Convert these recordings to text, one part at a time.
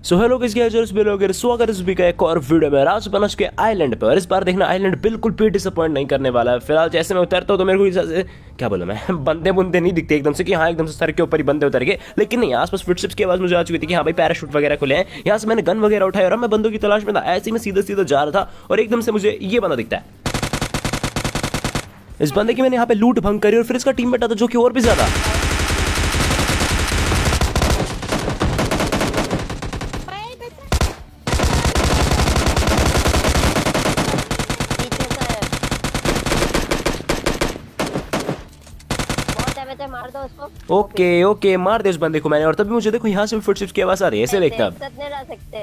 So hello स्वागत है सभी का एक और वीडियो में। आज बना के आइलैंड पे, और इस बार देखना आइलैंड बिल्कुल भी डिसअपॉइंट नहीं करने वाला है। फिलहाल जैसे मैं उतरता हूँ तो मेरे को जैसे क्या बोला मैं बंदे बुंदे नहीं दिखते एकदम से कि हाँ एकदम से सर के ऊपर ही बंदे उतर गए, लेकिन नहीं, आसपास फुटस्टेप्स की आवाज मुझे आ चुकी थी कि हाँ भाई पैराशूट वगैरह खुले हैं। यहाँ से मैंने गन वगैरह उठाया और मैं बंदों की तलाश में था। ऐसे ही मैं सीधा सीधा जा रहा था और एकदम से मुझे ये बंदा दिखता है। इस बंदे की मैंने यहाँ पे लूट भंग करी और फिर इसका टीममेट आता जो कि और भी ज्यादा। मार दो उसको। ओके मार दे उस बंदे को मैंने, और तभी मुझे देखो यहाँ से भी फुटस्टेप्स की आवाज आ रही है। ऐसे देखता अब नहीं रह सकते।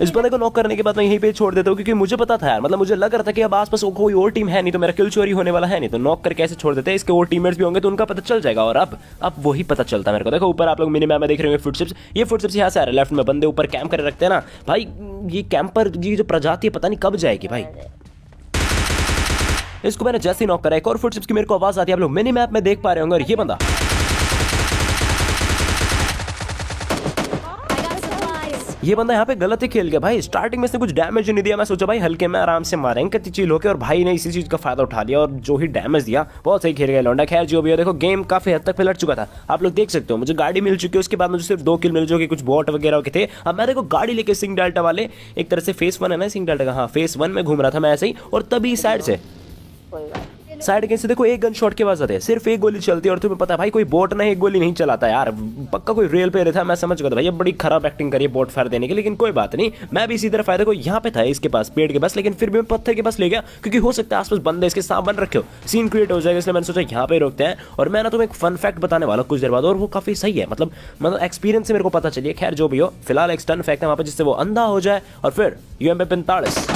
इस बंदे को नॉक करने के बाद मैं यहीं पे छोड़ देता हूँ, क्योंकि मुझे पता था यार, मतलब मुझे लग रहा था कि अब आसपास कोई और टीम है नहीं तो मेरा किल चोरी होने वाला है नहीं, तो नॉक करके ऐसे छोड़ देते हैं। इसके और टीममेट्स भी होंगे तो उनका पता चल जाएगा। और अब वही पता चलता मेरे को। देखो ऊपर आप लोग मिनी मैप में देख रहे होंगे फुटस्टेप्स, ये फुटस्टेप्स यहाँ से आ रहे हैं लेफ्ट में। बंदे ऊपर कैंप करे रखते हैं ना भाई, ये कैंपर ये जो प्रजाति है पता नहीं कब जाएगी भाई। इसको मैंने जैसे ही नॉक करा, एक और फुटस्टेप्स की मेरे को आवाज आती है, आप लोग मिनी मैप में देख पा रहे होंगे। और ये बंदा यहाँ पे गलत ही खेल गया भाई। स्टार्टिंग में से कुछ डैमेज नहीं दिया। मैं सोचा भाई हल्के में आराम से मारेंगे कितनी चिल होके, और भाई ने इसी चीज का फायदा उठा लिया और जो ही डैमेज दिया बहुत सही खेल गया लौंडा। खैर जो भी हो, देखो गेम काफी हद तक लड़ चुका था। आप लोग देख सकते हो मुझे गाड़ी मिल चुकी है, उसके बाद मुझे सिर्फ 2 किल मिल, जो कि कुछ बॉट वगैरह के थे। अब मैं देखो गाड़ी लेके सिंग डेल्टा वाले, एक तरह से फेस 1 है ना सिंग डेल्टा का, हाँ फेस 1 में घूम रहा था मैं ऐसे ही, और तभी साइड से देखो एक गन शॉट के बाद आते हैं, सिर्फ एक गोली चलती है। और तुम्हें पता है भाई कोई बोट नहीं एक गोली नहीं चलाता यार, पक्का कोई रेल पे रहता है। मैं समझ गया था भाई ये बड़ी खराब एक्टिंग करी बोट फायर देने की, लेकिन कोई बात नहीं। मैं भी इसी तरह फायदे को यहाँ पे था इसके पास पेड़ के पास, लेकिन फिर भी मैं पत्थर के पास ले गया, क्योंकि हो सकता है आसपास बंदे इसके साथ बन रखे हो, सीन क्रिएट हो जाएगा। इसलिए मैंने सोचा यहाँ पे रोकते हैं। और मैं ना तुम्हें एक फन फैक्ट बताने वाला कुछ देर बाद, और वो काफी सही है, मतलब एक्सपीरियंस से मेरे को पता चलिए। खैर जो भी हो, फिलहाल एक स्टन फैक्ट है वहाँ पे जिससे वो अंधा हो जाए। और फिर UMP-45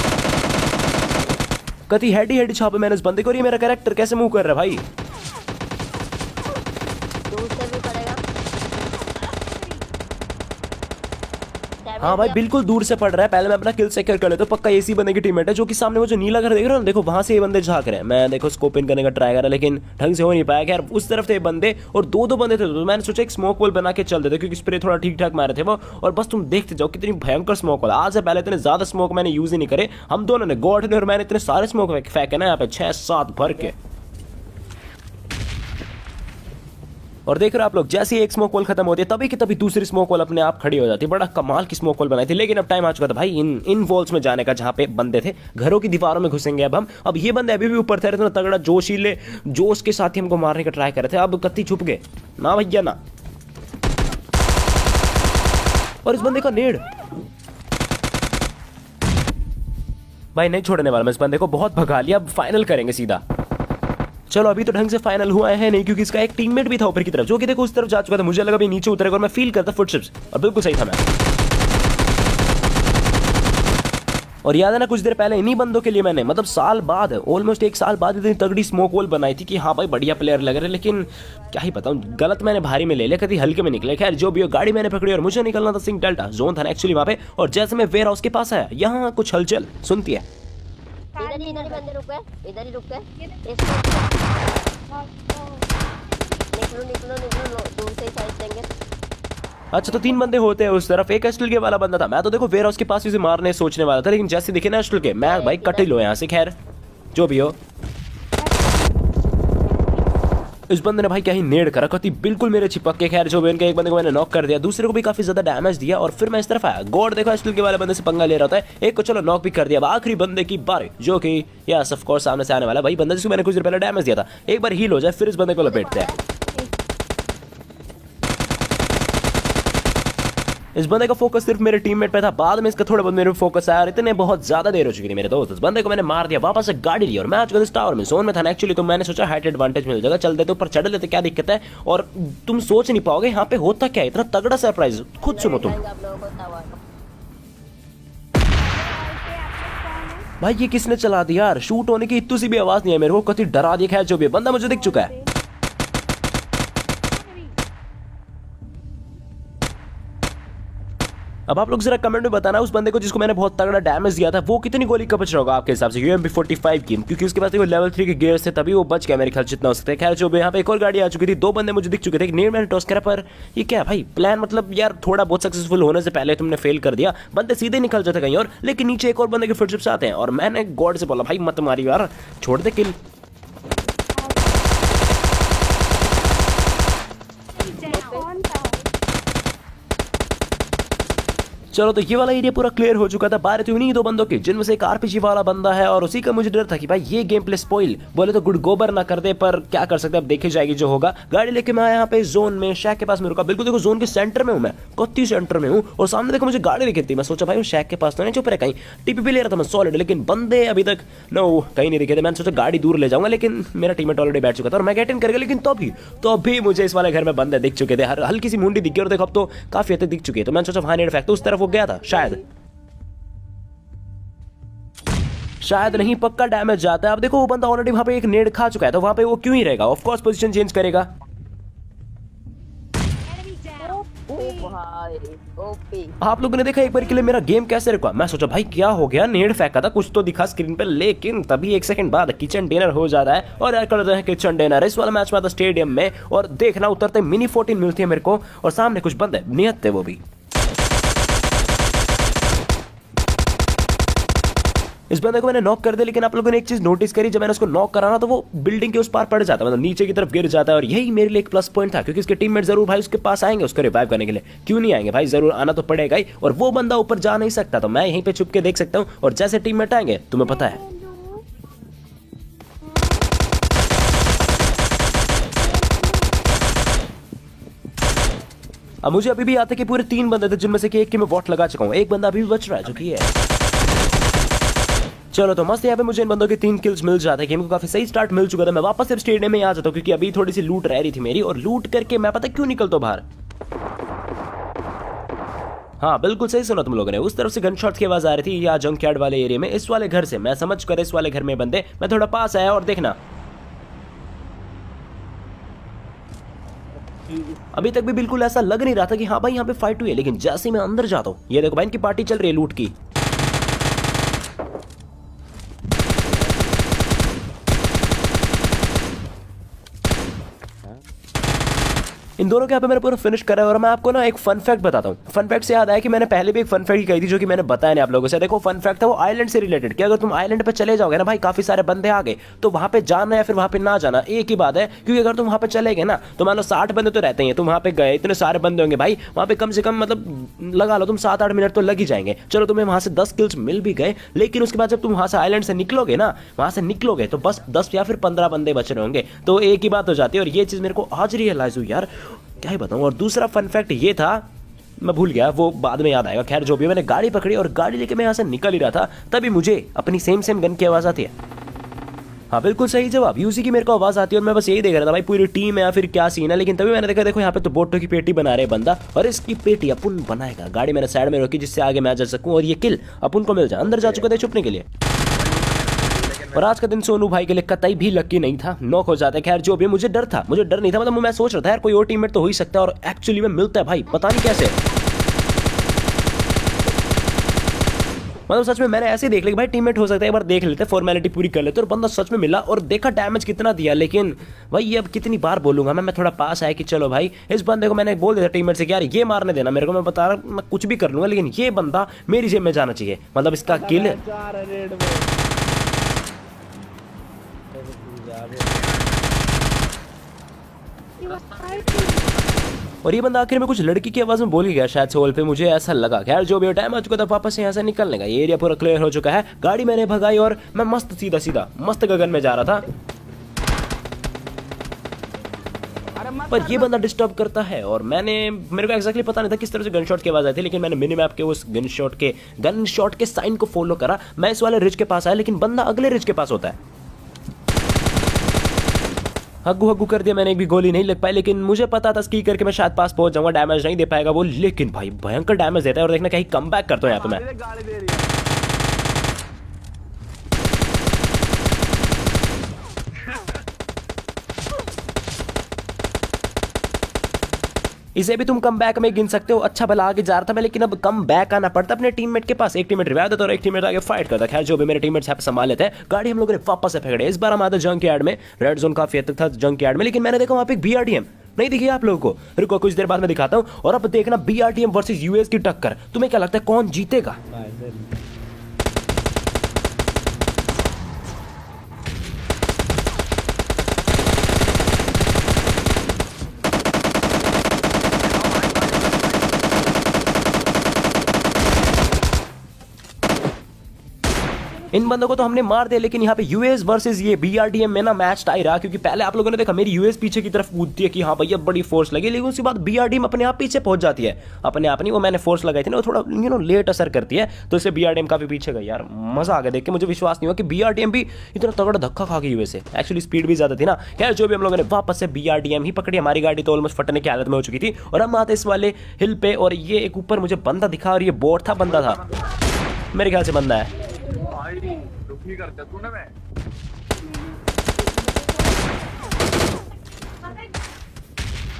कति हेडी छापे मैंने इस बंदे को। और ये मेरा कैरेक्टर कैसे मूव कर रहा है भाई। दूर से भी पड़ेगा। हाँ भाई बिल्कुल दूर से पड़ रहा है। पहले मैं अपना किल सेक्योर कर लेता हूँ। पक्का इसी बंदे की टीममेट है जो कि सामने वो जो नीला घर देख रहे हो ना, देखो वहां से ये बंदे झांक रहे हैं। मैं देखो स्कोप इन करने का ट्राई करा, लेकिन ढंग से हो नहीं पाया। यार उस तरफ थे बंदे और दो बंदे थे, तो मैंने सोचा एक स्मोक वॉल बना के चल देते, क्योंकि स्प्रे थोड़ा ठीक ठाक मारे थे वो। और बस तुम देखते जाओ कितनी भयंकर स्मोक वॉल। आज से पहले इतने ज्यादा स्मोक मैंने यूज ही नहीं करे। हम दोनों ने, गॉड ने और मैंने, इतने सारे स्मोक फेंके ना यहाँ पे 6-7 भर के। और देख रहे हो आप लोग, जैसे ही एक स्मोक वॉल खत्म होती है तभी की तभी दूसरी स्मोक वॉल अपने आप खड़ी हो जाती है। बड़ा कमाल की स्मोक वॉल बनाई थी। लेकिन अब टाइम आ चुका था भाई इन वॉल्स में जाने का, जहां पे बंदे थे। घरों की दीवारों में घुसेंगे अब हम। अब ये बंदे अभी भी ऊपर थे, इतना तगड़ा जोशीले जोश के साथ ही हमको मारने का ट्राई कर रहे थे। अब कत्ती छुप गए ना भैया ना। और इस बंदे का नेड भाई नहीं छोड़ने वाला मैं इस बंदे को, बहुत भगा लिया। अब फाइनल करेंगे सीधा। चलो अभी तो ढंग से फाइनल हुआ है नहीं, क्योंकि इसका एक टीममेट भी था ऊपर की तरफ, जो कि देखो उस तरफ जा चुका था। मुझे लगा भी नीचे उतरेगा, और मैं फील करता फुटस्टेप्स, और बिल्कुल सही था मैं। और याद है ना कुछ देर पहले इन्हीं बंदों के लिए मैंने, मतलब साल बाद, ऑलमोस्ट 1 साल बाद इतनी तगड़ी स्मोक वॉल बनाई थी कि हाँ भाई बढ़िया प्लेयर लग रहे। लेकिन क्या ही बताऊं, गलत मैंने भारी में ले लिया, कभी हल्के में निकले। खैर जो भी हो, गाड़ी मैंने पकड़ी और मुझे निकलना था सिंग डेल्टा जोन था ना एक्चुअली वहां पे। और जैसे मैं वेयर हाउस के पास आया, यहाँ कुछ हलचल सुनती है। इधर ही बंदे रुक गए, इधर ही रुक गए। निकलो दूर से ही साइड देंगे। अच्छा तो 3 बंदे होते हैं उस तरफ, एक एस्टल के वाला बंदा था। मैं तो देखो वेयर हाउस के पास उसे मारने सोचने वाला था, लेकिन जैसे दिखे ना एस्टल के, मैं भाई कट ही लो यहाँ से। खैर जो भी हो, इस बंदे ने भाई क्या ही नेड करा, कति बिल्कुल मेरे चिपक के। खैर जो भी, उनके एक बंदे को मैंने नॉक कर दिया, दूसरे को भी काफी ज्यादा डैमेज दिया। और फिर मैं इस तरफ आया, गॉड देखो एस्टल के वाले बंदे से पंगा ले रहा था। एक को चलो नॉक भी कर दिया। अब आखिरी बंदे की बारी, जो कि यस ऑफ कोर्स सामने से आने वाला भाई बंदा जिसको मैंने कुछ देर पहले डैमेज दिया था। एक बार हील हो जाए फिर इस बंदे को लपेटते हैं। इस बंदे का फोकस सिर्फ मेरे टीममेट पे था, बाद में इसका थोड़ा बहुत मेरे फोकस आया। और इतने बहुत ज्यादा देर हो चुकी थी मेरे दोस्त, इस बंदे को मैंने मार दिया, वापस से गाड़ी ली। और मैं आज इस टावर में जोन में था ना एक्चुअली, तो मैंने सोचा हाइट एडवांटेज मिल जाएगा, चल देते ऊपर चढ़ लेते, क्या दिक्कत है। और तुम सोच नहीं पाओगे यहाँ पे होता क्या, इतना तगड़ा सरप्राइज, खुद सुनो तुम। भाई ये किसने चला दिया यार, शूट होने की इतनी सी भी आवाज नहीं है मेरे को, कति डरा दिया। खैर जो भी, बंदा मुझे दिख चुका है। अब आप लोग जरा कमेंट में बताना उस बंदे को जिसको मैंने बहुत तगड़ा डैमेज दिया था वो कितनी गोली का बच रहा होगा आपके हिसाब से UMP45 की, क्योंकि उसके पास लेवल 3 के गियर्स थे तभी वो बच गया मेरे ख्याल जितना हो सकता है। खैर जो भी यहाँ पे एक और गाड़ी आ चुकी थी, 2 बंदे मुझे दिख चुके थे, एक नेड मैंने टॉस करा, पर ये क्या भाई प्लान, मतलब यार थोड़ा बहुत सक्सेसफुल होने से पहले तुमने फेल कर दिया, बंदे सीधे निकल जाते कहीं और, लेकिन नीचे एक और बंदे के फुटस्टेप्स आते हैं और मैंने गॉड से बोला भाई मत मारी यार, छोड़ दे किल। चलो तो ये वाला एरिया पूरा क्लियर हो चुका था। बात थी उन्हीं 2 बंदों की जिनमें से एक RPG वाला बंदा है और उसी का मुझे डर था कि भाई ये गेम प्ले स्पॉइल बोले तो गुड गोबर ना कर दे, पर क्या कर सकते, अब देखी जाएगी जो होगा। गाड़ी लेके मैं यहाँ पे जोन में शैक के पास में रुका, बिल्कुल देखो जोन के सेंटर में हूँ मैं, कत्ती सेंटर में हूँ और सामने देखो मुझे गाड़ी दिखी थी। मैं सोचा भाई वो शैक के पास तो नहीं, चुप रहे कहीं TPP ले रहा था मैं सॉलिड, लेकिन बंदे अभी तक नो कहीं नहीं दिखे थे। मैंने सोचा गाड़ी दूर ले जाऊंगा, लेकिन मेरा टीममेट ऑलरेडी बैठ चुका था और मैं गेट इन कर गया, लेकिन तभी मुझे इस वाले घर में बंदे दिख चुके थे, हल्की सी मुंडी दिख गई और देखो अब तो काफी हद तक दिख चुकी है। तो मैंने सोचा वहां नेड फेंक, तो उस तरफ वो गया था, शायद नहीं, पक्का डैमेज जाता है। अब देखो वो बंदा ऑलरेडी वहां पे एक नेड खा चुका है, तो वहां पे वो क्यों ही रहेगा, ऑफ कोर्स पोजीशन चेंज करेगा। आप लोगों ने देखा एक बार के लिए मेरा गेम कैसे रुका, मैं सोचा भाई क्या हो गया, नेड फेंका था, कुछ तो दिखा स्क्रीन पे, लेकिन तभी 1 सेकंड बाद किचन डिनर हो जाता है और यार करते हैं किचन डिनर। इस वाला मैच में था स्टेडियम में और देखना उतरते मिनी 14 मिलती है मेरे को और सामने कुछ बंदे नियत थे वो भी। इस बंदे को मैंने नॉक कर दिया, लेकिन आप लोगों ने एक चीज नोटिस करी, जब मैंने उसको नॉक करा ना तो वो बिल्डिंग के उस पार पड़ जाता है, मतलब नीचे की तरफ गिर जाता है और यही मेरे लिए एक प्लस पॉइंट था, क्योंकि उसके टीममेट जरूर भाई उसके पास आएंगे उसको रिवाइव करने के लिए, क्यों नहीं आएंगे भाई, जरूर आना तो पड़ेगा ही। और वो बंदा ऊपर जा नहीं सकता, तो मैं यहीं पे छुप के देख सकता हूँ और जैसे टीममेट आएंगे तुम्हें पता है। अब मुझे अभी भी याद है कि पूरे 3 बंदे थे, जिनमें से एक की मैं वॉट लगा चुका हूँ, एक बंदा अभी भी बच रहा है जो कि है। चलो तो मस्त, यहाँ पे मुझे इन बंदों के 3 किल्स मिल जाते हैं, गेम को काफी सही स्टार्ट मिल चुका था। मैं वापस सिर्फ स्टेडियम में आ जाता हूँ, क्योंकि अभी थोड़ी सी लूट रह रही थी मेरी, और लूट करके मैं पता क्यों निकलता हूँ बाहर। हाँ बिल्कुल सही सुना तुम लोगों ने, उस तरफ से गन शॉट्स की आवाज आ रही थी या जंकयार्ड वाले एरिया में, इस वाले घर से। मैं समझ कर इस वाले घर में बंदे, मैं थोड़ा पास आया और देखना अभी तक भी बिल्कुल ऐसा लग नहीं रहा था कि हाँ भाई यहाँ पे फाइट हुई है, लेकिन जैसे ही मैं अंदर जाता हूँ, ये देखो भाई इनकी पार्टी चल रही है लूट की। इन दोनों के यहाँ पे मैंने पूरा फिनिश करा है और मैं आपको ना एक फन फैक्ट बताता हूँ। फन फैक्ट से याद आया कि मैंने पहले भी एक फन फैक्ट कही थी जो कि मैंने बताया नहीं आप लोगों से। देखो फन फैक्ट था वो आइलैंड से रिलेटेड, कि अगर तुम आइलैंड पे चले जाओगे ना भाई, काफी सारे बंदे आ गए, तो वहां पे जाना या फिर वहां पे ना जाना एक ही बात है, क्योंकि अगर तुम वहां पे चले गए ना तो मान लो 60 बंदे तो रहते हैं, तुम वहां पे गए, इतने सारे बंदे होंगे भाई, वहां पे कम से कम मतलब लगा लो तुम 7-8 मिनट तो लग ही जाएंगे। चलो तुम्हें वहां से 10 किल्स मिल भी गए, लेकिन उसके बाद जब तुम वहां से आइलैंड से निकलोगे ना, वहां से निकलोगे तो बस 10 या फिर 15 बंदे बच रहे होंगे, तो एक ही बात हो जाती है। और ये चीज मेरे को आज रियलाइज हुई यार, क्या ही बताऊं। और दूसरा फन फैक्ट ये था, मैं भूल गया, वो बाद में याद आएगा। खैर जो भी, मैंने गाड़ी पकड़ी और गाड़ी लेके मैं यहाँ से निकल ही रहा था, तभी मुझे अपनी सेम गन की आवाज आती है। हाँ बिल्कुल सही जवाब, यूसी की मेरे को आवाज आती है और मैं बस यही देख रहा था भाई पूरी टीम है या फिर क्या सीन है, लेकिन तभी मैंने देखा देखो यहाँ पे तो बोटो की पेटी बना रहे बंदा, और इसकी पेटी अपन बनाएगा। गाड़ी मैंने साइड में रोकी जिससे आगे मैं जा सकूँ और ये किल अपन को मिल जाए। अंदर जा चुका था छुपने के लिए, और आज का दिन सोनू भाई के लिए कतई भी लकी नहीं था, नॉक हो जाता है। खैर जो भी, मुझे डर था, मुझे डर नहीं था, मतलब मैं सोच रहा था यार कोई और टीममेट तो हो ही सकता है, और एक्चुअली में मिलता है भाई, पता नहीं कैसे। मतलब सच में मैंने ऐसे ही देख लिया भाई टीममेट हो सकता है, एक बार देख लेते, फॉर्मेलिटी पूरी कर लेते, और बंदा सच में मिला और देखा डैमेज कितना दिया। लेकिन भाई ये अब कितनी बार बोलूंगा मैं थोड़ा पास आया कि चलो भाई इस बंदे को मैंने बोल दिया टीममेट से कि यार ये मारने देना मेरे को, मैं बता रहा मैं कुछ भी कर लूंगा, लेकिन ये बंदा मेरी जेब में जाना चाहिए, मतलब इसका किल। और ये बंदा आखिर में कुछ लड़की की आवाज में बोल गया शायद से वॉल पे, मुझे ऐसा लगा। खैर जो भी टाइम आ चुका था वापस से यहाँ से निकलने का, ये एरिया पूरा क्लियर हो चुका है। गाड़ी मैंने भगाई और मैं मस्त सीधा मस्त गगन में जा रहा था, पर ये बंदा डिस्टर्ब करता है। और मेरे को एक्जैक्टली पता नहीं था किस तरह से गन शॉट की आवाज आई थी, लेकिन मैंने मिनी मैप के उस गन शॉट के साइन को फॉलो करा। मैं इस वाले रिज के पास आया, लेकिन बंदा अगले रिज के पास होता है। हग्गू कर दिया मैंने, एक भी गोली नहीं लग पाई, लेकिन मुझे पता था स्की करके मैं शायद पास पहुंच जाऊंगा, डैमेज नहीं दे पाएगा वो, लेकिन भाई भयंकर डैमेज देता है। और देखना कहीं कम बैक करता हूं यहाँ पे मैं। इसे भी तुम कम बैक में गिन सकते हो। अच्छा भला आगे जा रहा था मैं, लेकिन अब कम बैक आना पड़ता अपने टीममेट के पास। एक टीममेट रिवाइव देता और एक टीममेट आगे फाइट करता। खैर जो भी मेरे टीममेट्स यहाँ पे संभाल लेते हैं। गाड़ी हम लोगों ने वापस से पकड़े। इस बार हम आते जंक यार्ड में। रेड जोन काफी हद तक था जंक यार्ड में, लेकिन मैंने देखा वहाँ पे एक BRDM नहीं दिखी आप लोगों को। रुको कुछ देर बाद मैं दिखाता हूँ। और अब देखना BRDM वर्सेस यूएस की टक्कर। तुम्हें क्या लगता है कौन जीतेगा? इन बंदों को तो हमने मार दिया, लेकिन यहाँ पे यूएस वर्सेस ये BRDM में ना मैच टाई रहा, क्योंकि पहले आप लोगों ने देखा मेरी यूएस पीछे की तरफ कूदती है कि हाँ भैया बड़ी फोर्स लगी, लेकिन उसके बाद BRDM अपने आप पीछे पहुंच जाती है। अपने आप नहीं, वो मैंने फोर्स लगाई थी ना, वो थोड़ा लेट असर करती है, तो इससे BRDM काफी पीछे गई। यार मजा आ गया देख के, मुझे विश्वास नहीं हुआ कि BRDM भी इतना तगड़ा धक्का खा गई यूएस से। एक्चुअली स्पीड भी ज्यादा थी ना। खैर जो भी हम लोगों ने वापस से BRDM ही पकड़ी। हमारी गाड़ी तो ऑलमोस्ट फटने की हालत में हो चुकी थी। और हम आते इस वाले हिल पे, और ये एक ऊपर मुझे बंदा दिखा, और ये बोट था, बंदा था मेरे ख्याल से, बंदा है। दुखी करता तूने मैं।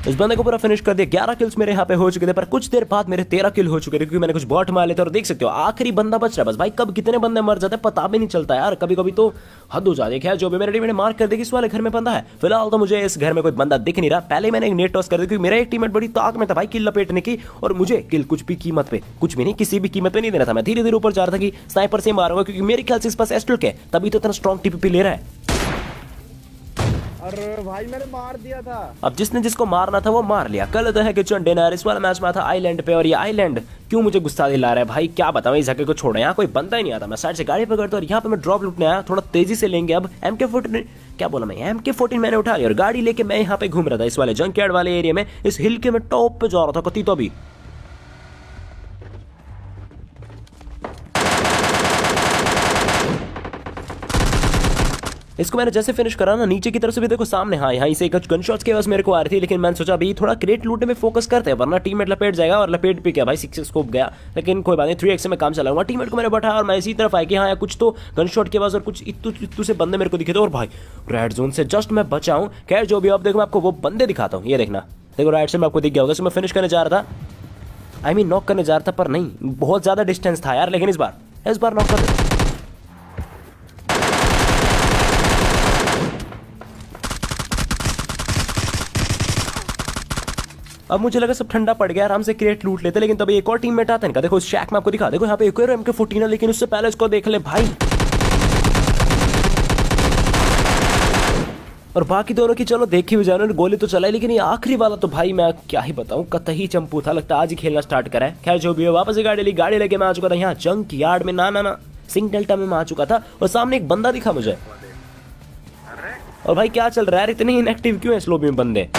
इस बंदे को पूरा फिनिश कर दिया। 11 किल्स मेरे यहाँ पे हो चुके थे, पर कुछ देर बाद मेरे 13 किल हो चुके थे, क्योंकि मैंने कुछ बॉट मार लेते। और देख सकते हो आखिरी बंदा बच रहा है बस। भाई कब कितने बंदे मर जाते हैं पता भी नहीं चलता यार, कभी कभी तो हद हो जाती है। जो भी मेरे टीम मार्क कर दे कि इस वाले घर में बंदा है। फिलहाल तो मुझे इस घर में कोई बंदा दिख नहीं रहा। पहले मैंने एक नेट टॉस कर दी, क्योंकि मेरा एक टीममेट बड़ी ताक में था भाई किल लपेटने की, और मुझे किल कुछ भी कीमत पे, कुछ भी नहीं, किसी भी कीमत पे नहीं देना था। मैं धीरे धीरे ऊपर जा रहा था कि स्नाइपर से मारूंगा, क्योंकि मेरे ख्याल से इस पास एस्टल के, तभी तो इतना स्ट्रॉन्ग TPP ले रहा है। अरे भाई मैंने मार दिया था। अब जिसने जिसको मारना था वो मार लिया। कल तो है कि चंडे ने इस वाला मैच में था आइलैंड पे, और ये आइलैंड क्यों मुझे गुस्सा दिला रहा है भाई, क्या बताऊं। इस जगह को छोड़ो, यहाँ कोई बंदा ही नहीं आता। मैं साइड से गाड़ी पकड़ता और यहाँ पे मैं ड्रॉप लूटने आया। थोड़ा तेजी से लेंगे। अब MK14 क्या बोला मैं, MK14 मैंने उठा लिया और गाड़ी लेके मैं यहाँ पे घूम रहा था इस वाले जंकयार्ड वाले एरिया में। इस हिल के मैं टॉप पे जा रहा था कती तो अभी। इसको मैंने जैसे फिनिश करा ना, नीचे की तरफ से भी देखो सामने, हाँ यहाँ से गन शॉट्स के पास मेरे को आ रही थी, लेकिन मैंने सोचा अभी थोड़ा क्रेट लूटने में फोकस करते हैं, वरना टीममेट लपेट जाएगा। और लपेट पे क्या भाई 6 स्कोप गया, लेकिन कोई बात नहीं, 3x से मैं काम चलाऊंगा। टीममेट को मैंने बैठाया और मैं इसी तरफ आया कि हाँ कुछ तो गन शॉट के पास और कुछ इत्तू से बंदे मेरे को दिखे थे। और भाई रेड जोन से जस्ट मैं बचा हूँ। खैर जो भी, अब देखो मैं आपको वो बंदे दिखाता हूँ। ये देखना, देखो राइट से मैं आपको दिख गया होगा। मैं फिनिश करने जा रहा था, आई मीन नॉक करने जा रहा था, पर नहीं, बहुत ज्यादा डिस्टेंस था यार। लेकिन इस बार नॉक कर। अब मुझे लगा सब ठंडा पड़ गया, आराम से क्रेट लूट लेते, लेकिन तभी एक और टीममेट आता है इनका। देखो इस शैक में आपको दिखा, देखो यहाँ पे एक और MK14 है, लेकिन उससे पहले इसको देख ले भाई। और बाकी दोनों की चलो देखी हुई जाए, गोली तो चलाई, लेकिन ये आखिरी वाला तो भाई मैं क्या ही बताऊं, कतई चंपू था। लगता है आज ही खेलना स्टार्ट करा है। खैर जो भी है, वापस गाड़ी लेके मैं आ चुका था यहाँ जंक यार्ड में। ना सिंग डेल्टा में मैं आ चुका था, और सामने एक बंदा दिखा मुझे। और भाई क्या चल रहा है, इतने इनएक्टिव क्यों है इस लॉबी में बंदे।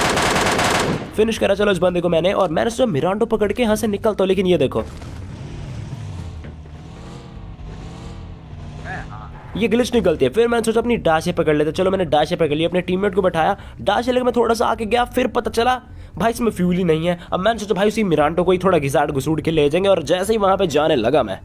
फिनिश करा चलो इस बंदे को मैंने, और मैंने सोचा मिरांडो पकड़ के यहाँ से निकलता हूं, लेकिन ये देखो ये ग्लिच निकलती है। फिर मैंने सोचा अपनी डाशे पकड़ लेते। चलो मैंने डाशे पकड़ ली, अपने टीममेट को बैठाया, डाशे लेकर मैं थोड़ा सा आगे गया, फिर पता चला भाई इसमें फ्यूल ही नहीं है। अब मैंने सोचा भाई उसी मिरांडो को ही थोड़ा घिसाड़ घुसूड़ के ले जाएंगे, और जैसे ही वहां पे जाने लगा मैं,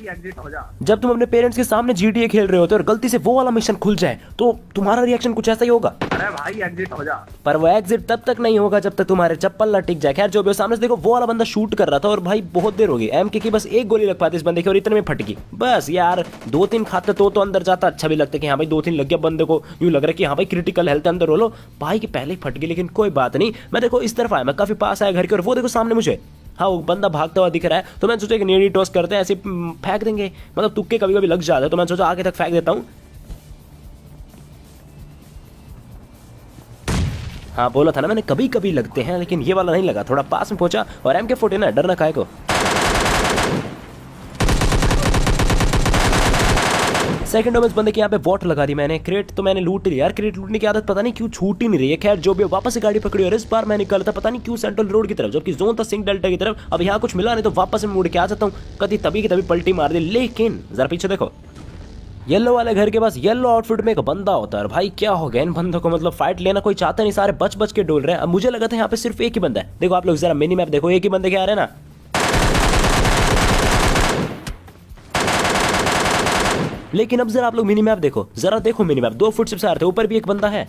एग्जिट हो जा। जब तुम अपने पेरेंट्स के सामने GTA खेल रहे होते हो और गलती से वो वाला मिशन खुल जाए, तो तुम्हारा रिएक्शन कुछ ऐसा ही होगा। अरे भाई एग्जिट हो जा। पर वो एग्जिट तब तक नहीं होगा जब तक तुम्हारे चप्पल ना टिक जाए। खैर जो भी हो, सामने से देखो वो वाला बंदा शूट कर रहा था, और भाई बहुत देर हो गई। MK की बस एक गोली लग पाती इस बंदे की, और इतने में फट गई। बस यार 2-3 खाते तो अंदर जाता, अच्छा भी लगता है कि हाँ भाई 2-3 लग गया बंदे को, यूं लग रहा है कि हाँ भाई क्रिटिकल हेल्थ अंदर हो लो। भाई की पहले ही फट गई, लेकिन कोई बात नहीं। मैं देखो इस तरफ आया, मैं काफी पास आया घर के, और वो देखो सामने मुझे हाँ वो बंदा भागता हुआ दिख रहा है। तो मैंने सोचा कि नेडी टॉस करते हैं, ऐसे फेंक देंगे, मतलब तुक्के कभी कभी लग जाते हैं। तो मैंने सोचा आगे तक फेंक देता हूँ। हाँ बोला था ना मैंने, कभी कभी लगते हैं, लेकिन ये वाला नहीं लगा। थोड़ा पास में पहुंचा, और MK14 है, डरना काहे को। सेकंड में इस बंदे के यहाँ पे वॉट लगा दी मैंने। क्रेट तो मैंने लूट लिया यार, क्रेट लूटने की आदत पता नहीं क्यों छूट ही नहीं रही है। खैर जो भी, वापस से गाड़ी पकड़ी, और इस बार मैं निकला था पता नहीं क्यों सेंट्रल रोड की तरफ, जबकि जोन था सिंग डेल्टा की तरफ। अब यहाँ कुछ मिला नहीं, तो वापस में मुड़ के आ जाता हूँ। कभी तभी की तभी पलटी मार दी। लेकिन जरा पीछे देखो, येलो वाले घर के पास येलो आउटफिट में एक बंदा होता है। भाई क्या हो गया इन बंदों को, मतलब फाइट लेना कोई चाहता नहीं, सारे बच बच के डोल रहे हैं। अब मुझे लगा था यहाँ पे सिर्फ एक ही बंदा है। देखो आप लोग जरा मिनी मैप देखो, एक ही बंदे के आ रहे हैं ना। लेकिन अब जरा आप लोग मिनी मैप देखो, जरा देखो मिनी मैप, 2 फुट से आ रहे थे, ऊपर भी एक बंदा है।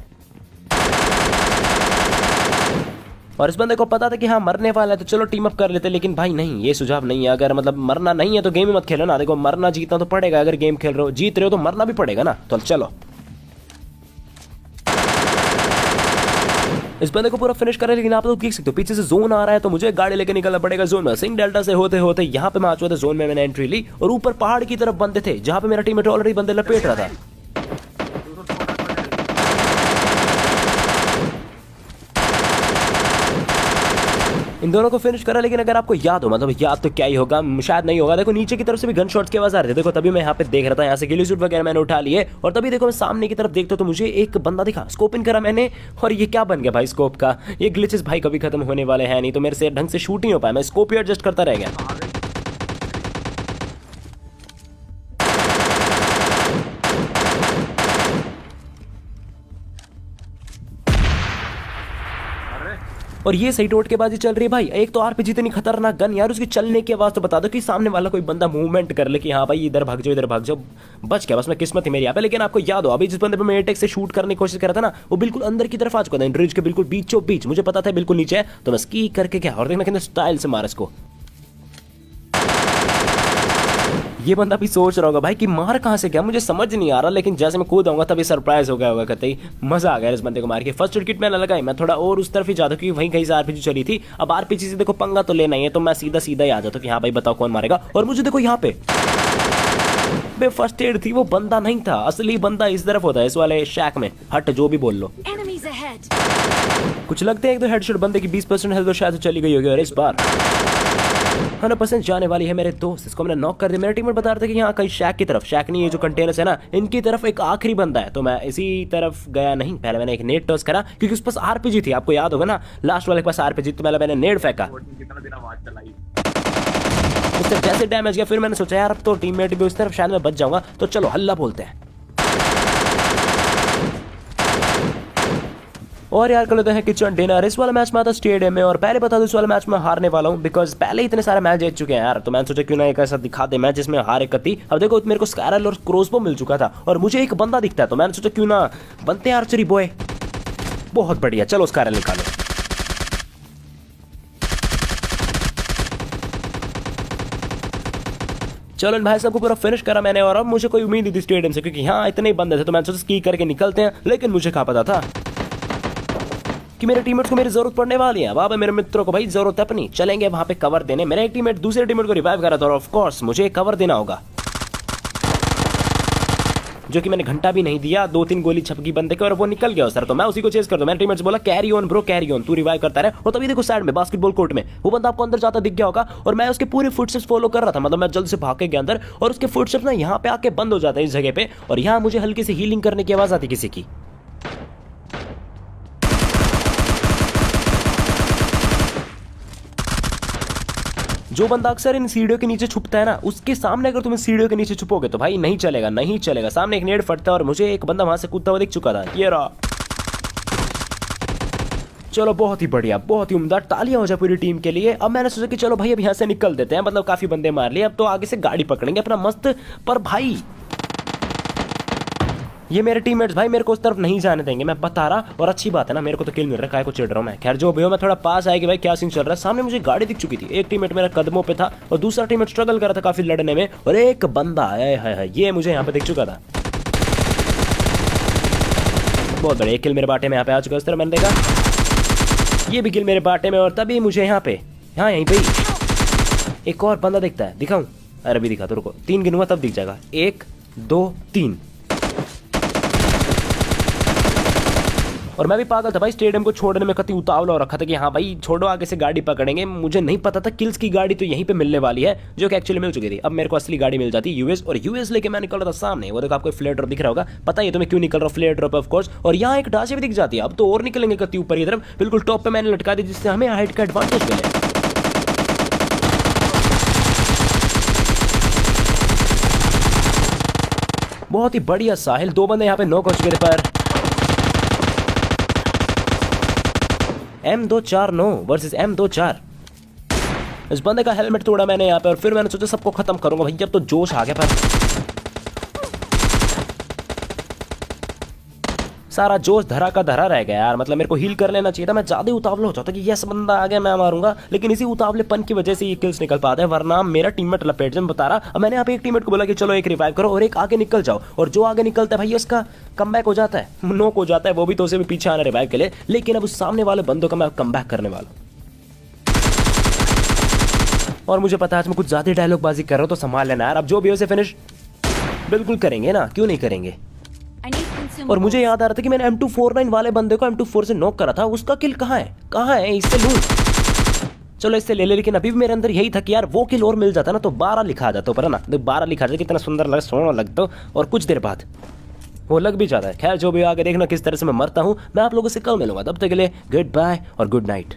और इस बंदे को पता था कि हाँ मरने वाला है तो चलो टीम अप कर लेते, लेकिन भाई नहीं, ये सुझाव नहीं है। अगर मतलब मरना नहीं है तो गेम ही मत खेलो ना। देखो मरना जीतना तो पड़ेगा, अगर गेम खेल रहे हो, जीत रहे हो तो मरना भी पड़ेगा ना। तो चलो इस बंदे को पूरा फिनिश करें, लेकिन आप लोग देख सकते हो पीछे से जोन आ रहा है तो मुझे गाड़ी लेके निकलना पड़ेगा जोन में। सिंह डेल्टा से होते होते यहाँ पे मैं आ चुका था जोन में, मैंने एंट्री ली और ऊपर पहाड़ की तरफ बंदे थे जहाँ पे मेरा टीममेट ऑलरेडी बंदे लपेट रहा था। इन दोनों को फिनिश करा, लेकिन अगर आपको याद हो, मतलब याद तो क्या ही होगा, शायद नहीं होगा। देखो नीचे की तरफ से भी गन शॉट्स के आवाज आ रहे थे। देखो तभी मैं यहाँ पे देख रहा था, यहाँ से गिली सूट वगैरह मैंने उठा लिए और तभी देखो मैं सामने की तरफ देखता तो मुझे एक बंदा दिखा। स्कोप इन करा मैंने और ये क्या बन गया भाई स्कोप का। ये ग्लिचेस भाई कभी खत्म होने वाले हैं नहीं, तो मेरे से ढंग से शूट नहीं हो पाया, मैं स्कोप ही एडजस्ट करता रह गया। और ये सही टोटकेबाजी चल रही है भाई। एक तो आरपीजी इतनी खतरनाक गन यार, उसकी चलने की आवाज तो बता दो कि सामने वाला कोई बंदा मूवमेंट कर ले कि हाँ भाई इधर भाग जाओ इधर भाग जाओ। बच गया बस, मैं किस्मत थी मेरी यहाँ पे। लेकिन आपको याद हो अभी जिस बंदे पे मैं एटेक से शूट करने की कोशिश कर रहा था ना, वो बिल्कुल अंदर की तरफ आ चुका था, ब्रिज के बिल्कुल बीचों बीच। मुझे पता था बिल्कुल नीचे है, तो मैं स्की करके क्या और देखना कितने स्टाइल से मारा इसको। ये बंदा भी सोच रहा होगा भाई कि मार कहां से गया, मुझे समझ नहीं आ रहा। लेकिन जैसे मैं कूद आऊंगा तभी सरप्राइज हो गया होगा, कहते ही मजा आ गया इस बंदे को मार के। फर्स्ट एड किट मैंने लगाई, मैं थोड़ा और उस तरफ ही जाता क्योंकि वहीं कहीं से आरपीजी चली थी। अब आरपीजी से देखो पंगा तो लेना ही है, तो मैं सीधा सीधा ही आ जाता कि हाँ भाई बताओ कौन मारेगा। और मुझे देखो यहाँ पे फर्स्ट एड थी, वो बंदा नहीं था, असली बंदा इस तरफ होता है, इस वाले शैक में। हट जो भी बोल लो, कुछ लगते हैं एक दो हेडशॉट बंदे की 20% हेल्थ तो शायद चली गई होगी। और इस बार 100% जाने वाली है मेरे दोस्त, इसको मैंने नॉक कर दिया। मेरा टीममेट बता रहा था कि यहाँ कहीं शैक की तरफ, शैक नहीं है जो कंटेनर्स है ना, इनकी तरफ एक आखिरी बंदा है। तो मैं इसी तरफ गया नहीं, पहले मैंने एक नेट टॉस करा क्योंकि उस पास आरपीजी थी, आपको याद होगा ना लास्ट वाले के पास आरपीजी, तो मैंने नेट फेंका, उससे जैसे डैमेज गया। फिर मैंने सोचा यार अब तो टीममेट भी उस तरफ, शायद मैं बच जाऊंगा, तो चलो हल्ला बोलते हैं। और यार कर लेते हैं किचन डिनर। इस वाला मैच में आता स्टेडियम में, और पहले बता दूं इस वाला मैच में हारने वाला हूं बिकॉज पहले इतने सारे मैच जीत चुके हैं यार। तो मैंने सोचा क्यों ना एक ऐसा दिखा दे मैच जिसमें हार एक कती। अब देखो मेरे को स्कैरल और क्रोसबो मिल चुका था और मुझे एक बंदा दिखता है, तो मैंने सोचा क्यों ना बनते हैं आर्चरी बॉय। बहुत बढ़िया, चलो स्कैरल निकालो। चलो भाई सबको पूरा फिनिश करा मैंने, और अब मुझे कोई उम्मीद नहीं थी स्टेडियम से क्योंकि यहाँ इतने ही बंदे थे। तो मैंने सोचा स्की करके निकलते हैं, लेकिन मुझे क्या पता था कि मेरे टीममेट्स को मेरी जरूरत पड़ने वाली है। वहां मेरे मित्रों को भाई जरूरत है अपनी, चलेंगे वहां पे कवर देने। मेरा एक टीममेट दूसरे टीममेट को रिवाइव कर रहा था और ऑफ कोर्स मुझे कवर देना होगा, जो कि मैंने घंटा भी नहीं दिया। 2-3 गोली छपकी बंदे के और वो निकल गया सर। तो मैं उसी को चेस कर दूं। मेरे टीममेट्स बोला carry on bro carry on, तू रिवाइव करता रहे। और तभी देखो साइड में बास्केटबॉल कोर्ट में वो बंदा आपको अंदर जाता दिख गया होगा, और मैं उसके पूरे फुटस्टेप्स फॉलो कर रहा था। मतलब मैं जल्द से भाग के गया अंदर, और उसके फुटस्टेप्स ना यहाँ पे आके बंद हो जाते हैं इस जगह पे, और यहाँ मुझे हल्की सी हीलिंग करने की आवाज आती किसी की। जो बंदा अक्सर इन सीढ़ियों के नीचे छुपता है ना, उसके सामने अगर तुम सीढ़ियों के नीचे छुपोगे तो भाई नहीं चलेगा, नहीं चलेगा। सामने एक नेट फटता है और मुझे एक बंदा वहां से कूदता हुआ दिख चुका था, ये रहा। चलो बहुत ही बढ़िया, बहुत ही उम्दा, तालियां हो जाए पूरी टीम के लिए। अब मैंने सोचा कि चलो भाई अब यहाँ से निकल देते हैं, मतलब काफी बंदे मार लिए, अब तो आगे से गाड़ी पकड़ेंगे अपना मस्त। पर भाई ये मेरे टीममेट्स भाई मेरे को उस तरफ नहीं जाने देंगे, मैं बता रहा। और अच्छी बात है ना, मेरे को तो किल मिल रहा है, को चिढ़ रहा हूं मैं। खैर जो भी हो, मैं थोड़ा पास आया कि भाई क्या सीन चल रहा है। सामने मुझे गाड़ी दिख चुकी थी, एक टीममेट मेरा कदमों पे था और दूसरा टीममेट स्ट्रगल कर रहा था काफी लड़ने में, और एक बंदा है ये मुझे यहाँ पे दिख चुका था। बहुत बड़े एक किल मेरे बाटे में यहाँ पे आ चुका, इस तरह मैंने देखा ये भी किल मेरे बाटे में। और तभी मुझे यहाँ पे यहीं पे एक और बंदा दिखता है, दिखाऊं? अरे अभी दिखा तो रुको, 3 गिनूंगा तब दिख जाएगा। 1 2 3। और मैं भी पागल था भाई, स्टेडियम को छोड़ने में कति उतावला हो रखा था कि हाँ भाई छोड़ो आगे से गाड़ी पकड़ेंगे। मुझे नहीं पता था किल्स की गाड़ी तो यहीं पे मिलने वाली है, जो कि एक्चुअली मिल चुकी थी। अब मेरे को असली गाड़ी मिल जाती यूएस, और यूएस लेके मैं निकल रहा था सामने। वो देखो आपको फ्लेयर ड्रॉप दिख रहा होगा, पता ही तुम्हें क्यों निकल रहा फ्लेयर ड्रॉप ऑफ कोर्स। और यहाँ एक डांसे भी दिख जाती है। अब तो और निकलेंगे कति ऊपर की तरफ, बिल्कुल टॉप पे मैंने लटका दी, जिससे हमें हाइट का एडवांटेज मिले। बहुत ही बढ़िया साहिल, 2 बंदे यहाँ पे नॉक हो चुके थे। पर M249 वर्सेस M24। इस बंदे का हेलमेट तोड़ा मैंने यहाँ पे, और फिर मैंने सोचा सबको खत्म करूंगा भाई, जब तो जोश आ गया। पर सारा जोश धरा का धरा रह गया यार। मतलब मेरे को हील कर लेना चाहिए था, मैं ज़्यादा उतावला हो जाता कि यस बंदा आ गया मैं मारूंगा, लेकिन इसी उतावलेपन की वजह से ये किल्स निकल पाते हैं, वरना मेरा टीममेट लपेट जब बता रहा। अब मैंने यहाँ पे एक टीममेट को बोला कि चलो एक रिवाइव करो और एक आगे निकल जाओ, और जो आगे निकलता है भाई उसका कमबैक हो जाता है, नॉक हो जाता है, वो भी तो उसे भी पीछे आना रिवाइव के लिए। लेकिन अब उस सामने वाले बंदों का मैं कमबैक करने वाला हूँ, और मुझे पता है आज मैं कुछ ज़्यादा डायलॉग बाजी कर रहा हूँ, तो संभाल लेना यार। अब जो भी हो उसे फिनिश बिल्कुल करेंगे ना, क्यों नहीं करेंगे। और मुझे याद आ रहा था कि मैंने M249 वाले बंदे को M24 से नॉक करा था, उसका किल कहाँ है, इससे लूं। चलो इससे ले ले, लेकिन अभी भी मेरे अंदर यही था कि यार वो किल और मिल जाता ना तो 12 लिखा जाता, पर ना 12 लिखा जाता, कितना सुंदर लगा, सोना लगता। और कुछ देर बाद वो लग भी जाता है। खैर जो भी आगे देखना किस तरह से मैं मरता हूँ, मैं आप लोगों से कल मिलूंगा, तब तक के लिए गुड बाय और गुड नाइट।